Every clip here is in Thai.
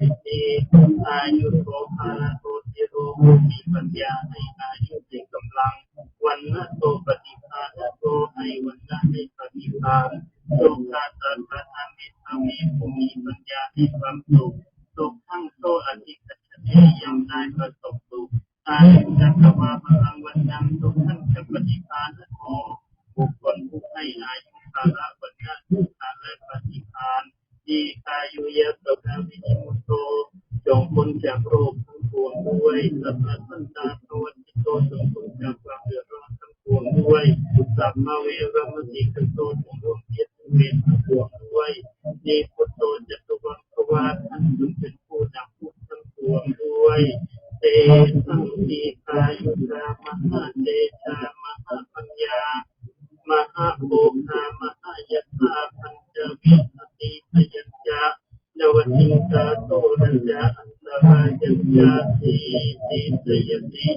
สิทธิอายุโสภาโตติโรมีปัญญาให้อายุในกำลังวันนะโตปฏิภาณโตให้วันนะในปฏิภาณโลกาสัตตธรรมิธรรมีผู้มีปัญญาให้ความสุขสุขทั้งโตอธิกัจฉติยังได้ประสบสุขอายุจักรวาลพลังวันยังสุขทั้งจะปฏิภาณโตบุคคลผู้ให้อายุภาระวันนะสุขและปฏิภาณดีกายุยะตถาวินิมุตโตจงพ้นจากโรคทั้งปวงด้วยสัพพะสันตาภวัตติโตจงพ้นจากความเดือดร้อนทั้งปวงด้วยสัพพะเวรมณีกันโตจงร่วมเพียรเวรทั้งปวงด้วยนิพุตโตจตุวังภวาท่านจงเป็นผู้นำผู้ทั้งปวงด้วยเตสังมีกายุรามหาเตชามหาปัญญามหาโภคามหายตาพันจวิสติพยัญชะนวติกาโตรัญญาอันตรายยัญญาสีติสยติ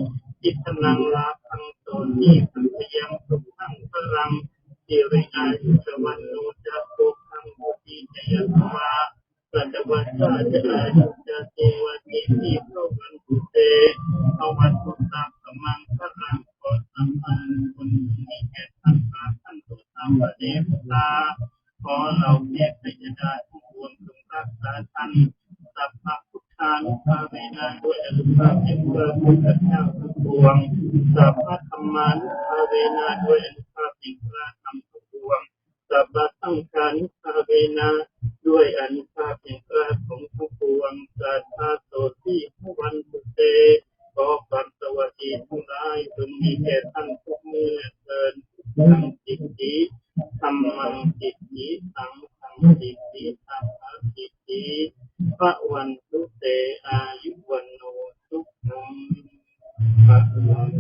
จิตนังลาภังโตนิสัมพยังสุขังพลังสิริอายุสวันโนจะโภคังมุติจยตวาสัตวัฏจะอายุจะเทวติทิโพวันตุเตภวันตุสัพพมังคลังขอสัมพันธ์คุณมีแก่ท่านพระท่านตุสัมปเดชตาขอเราเทพยดาทุกดวงจงรักษาท่านสัพพพุทธานุภาเวนะด้วยอนุภาพแห่งพระพุทธเจ้าทั้งปวงสัพพธรรมานุภาเวนะด้วยอนุภาพแห่งพระธรรมทั้งปวงสัพพสังฆานุภาเวนะด้วยอนุภาพแห่งพระสงฆ์ทั้งปวงสัทธาโสติภวันตุเตขอความสวัสดีทั้งหลายจงมีแก่ท่านทุกเมื่อเทินทั้งจิตติธรรมังจิตติสังฆังจิตติสัพพะจิตติพระวันตุเตอายุวันโนสุขังพระวัน